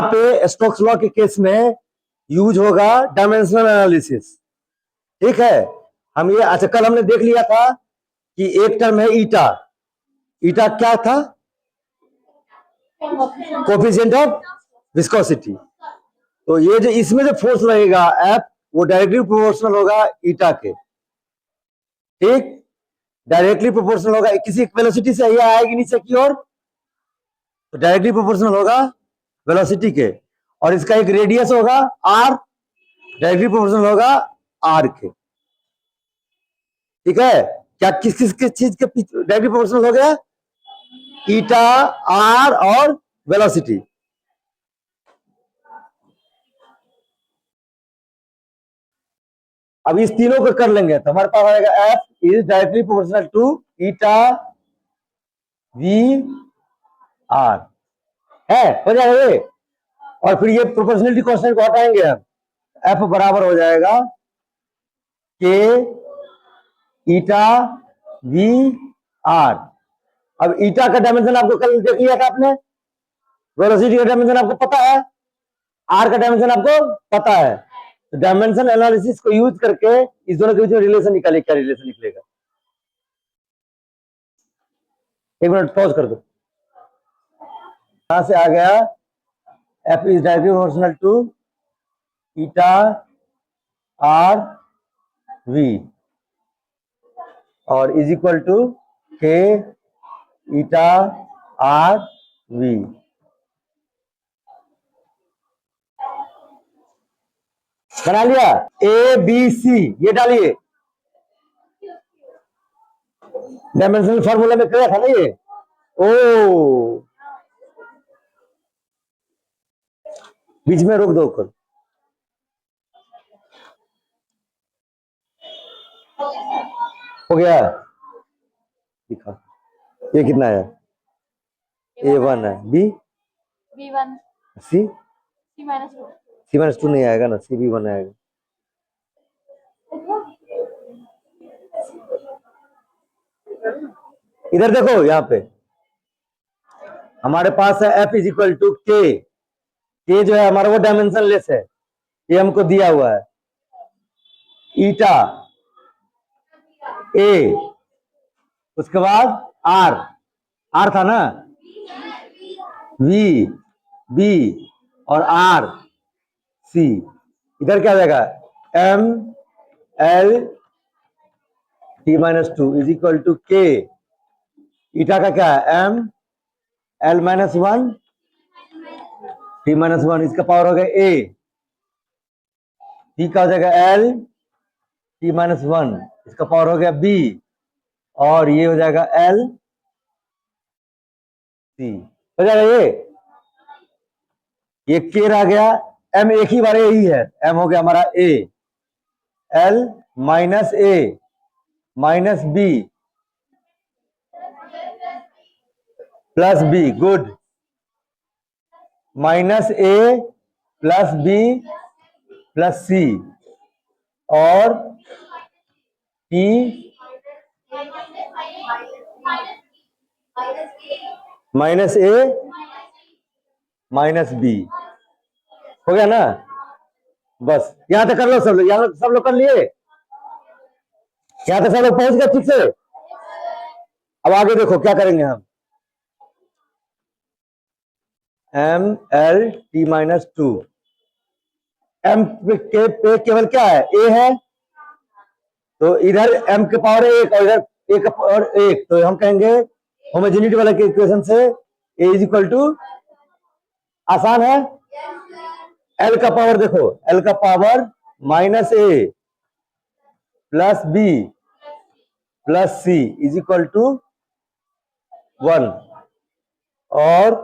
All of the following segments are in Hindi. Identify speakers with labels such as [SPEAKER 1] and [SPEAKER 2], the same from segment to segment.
[SPEAKER 1] पे स्टोक्स लॉ के केस में यूज होगा डायमेंशनल एनालिसिस। ठीक है, हम ये अच्छा कल हमने देख लिया था कि एक टर्म है ईटा। ईटा क्या था? Coefficient of viscosity. तो ये जो इसमें जो फोर्स लगेगा एफ, वो डायरेक्टली प्रोपोर्शनल होगा ईटा के। ठीक, डायरेक्टली प्रोपोर्शनल होगा किसी वेलोसिटी से, ये आएगी नीचे की ओर तो डायरेक्टली प्रोपोर्शनल होगा वेलोसिटी के, और इसका एक रेडियस होगा आर, डायरेक्टली प्रोपोर्शनल होगा आर के। ठीक है, क्या किस किस किस चीज के डायरेक्टली प्रोपोर्शनल हो गया? ईटा, आर और वेलोसिटी। अब इस तीनों को कर लेंगे तो हमारे पास आएगा F is directly proportional to eta V R, है हो जाएगा ये। और फिर ये प्रोपोर्शनलिटी कांस्टेंट को हटाएंगे हम, एफ बराबर हो जाएगा के ईटा वी आर। अब ईटा का डायमेंशन आपको कल देख लिया था आपने, वेलोसिटी का डायमेंशन आपको पता है, आर का डायमेंशन आपको पता है। तो डायमेंशन एनालिसिस को यूज करके इस दोनों के बीच में रिलेशन निकालिए। क्या रिलेशन निकलेगा? एक मिनट पॉज कर दो। यहां से आ गया F is directly proportional to eta R V और is equal to K eta R we. बना लिया? ए बी सी ये डालिए, डायमेंशनल फॉर्मूला में किया था ना ये। ओ बीच में रोक दो कर, हो गया? दिखा ये कितना है? A1 है, B1 C -2 नहीं आएगा ना, CB1 आएगा। इधर देखो, यहाँ पे हमारे पास है F इज इक्वल टू के जो है हमारा वो डायमेंशन लेस है, ये हमको दिया हुआ है। ईटा ए, उसके बाद आर था ना, वी बी और आर सी। इधर क्या हो जाएगा? M L T-2 is equal to K. Eta का क्या है? एम एल -1 T-1, इसका पावर हो गया ए। टी का हो जाएगा एल T-1, इसका पावर हो गया बी, और ये हो जाएगा एल सी। हो जाएगा ये के रह गया, एम एक ही बार ए ही है, एम हो गया हमारा A, L -a -b plus B, good, -a plus B plus C, और टी -a -b। हो गया ना? बस यहां तक कर लो सब लोग, यहां सब लोग कर लिए, यहां तक सब लोग पहुंच गए ठीक से। अब आगे देखो क्या करेंगे हम। एम एल T-2, एम के पे केवल क्या है? ए है, तो इधर एम के पावर एक और इधर ए का पावर एक, तो हम कहेंगे होमोजेनिटी वाला के इक्वेशन से ए इज इक्वल टू, आसान है, एल का पावर देखो, एल का power -a plus B plus C is equal to 1, और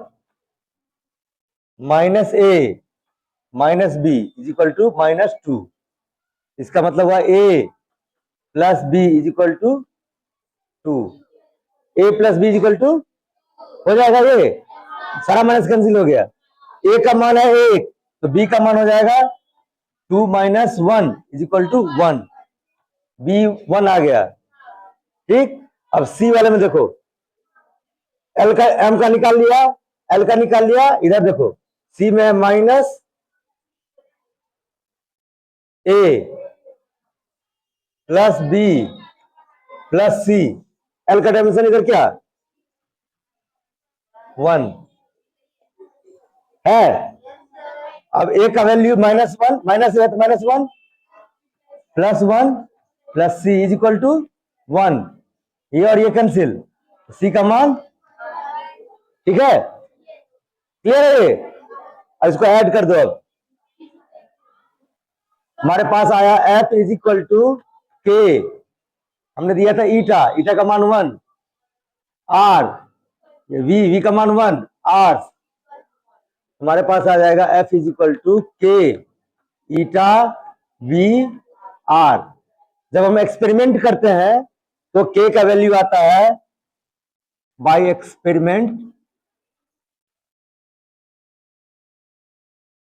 [SPEAKER 1] -a -b is equal to -2। इसका मतलब हुआ a plus B is equal to 2, a plus B is equal to, हो जाएगा ये सारा माइनस कैंसिल हो गया। a का मान है 1, तो b का मान हो जाएगा 2 - 1 इज इक्वल टू 1, b 1 आ गया। ठीक, अब c वाले में देखो, एल का एम का निकाल लिया, एल का निकाल लिया, इधर देखो सी में माइनस ए प्लस बी प्लस सी, एल का डायमेंशन इधर क्या 1 है। अब ए का वैल्यू -1, माइनस है तो -1 +1 plus C is equal to 1। ये और ये कैंसिल, सी का मान, ठीक है, क्लियर है ये। अब इसको ऐड कर दो। अब हमारे पास आया एफ इज इक्वल टू के, हमने दिया था ईटा, ईटा का मान 1, आर वी का मान 1, आर, हमारे पास आ जाएगा F is equal to K eta V are. जब हम एक्सपेरिमेंट करते हैं तो के का वैल्यू आता है बाय एक्सपेरिमेंट,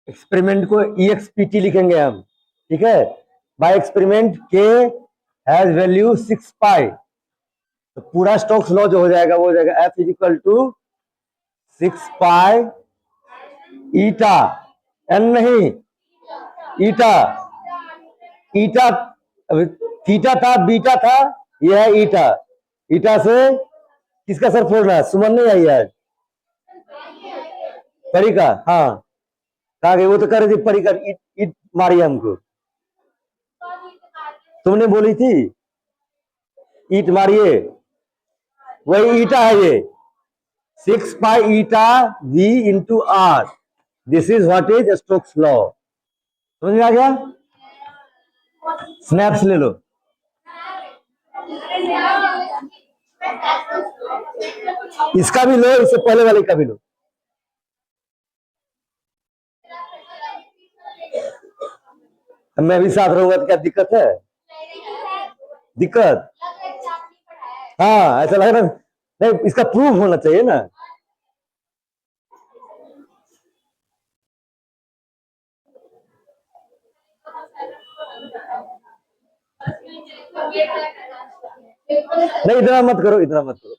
[SPEAKER 1] एक्सपेरिमेंट को EXPT लिखेंगे हम, ठीक है। बाय एक्सपेरिमेंट के हैज वैल्यू 6 पाई, तो पूरा स्टोक्स लॉ जो हो जाएगा वो हो जाएगा F is equal to 6 pi eta, N नहीं ईटा, ईटा थीटा था बीटा था, यह है ईटा। ईटा से किसका सर फोड़ रहा है, सुमन नहीं आई आज, परी का, हाँ कहा गई, वो तो कर रही थी परी का ईट मारी हमको, तुमने बोली थी ईट मारिए, वही ईटा है ये 6 pi eta v into r, this is what is Stokes law. समझ में आ गया, स्नैप्स ले लो। इसका भी लो, इससे पहले वाले का भी लो। मैं भी साथ रहूंगा तो क्या दिक्कत है, दिक्कत, हाँ ऐसा लग रहा नहीं, इसका प्रूफ होना चाहिए ना। नहीं इतना मत करो, इतना मत करो।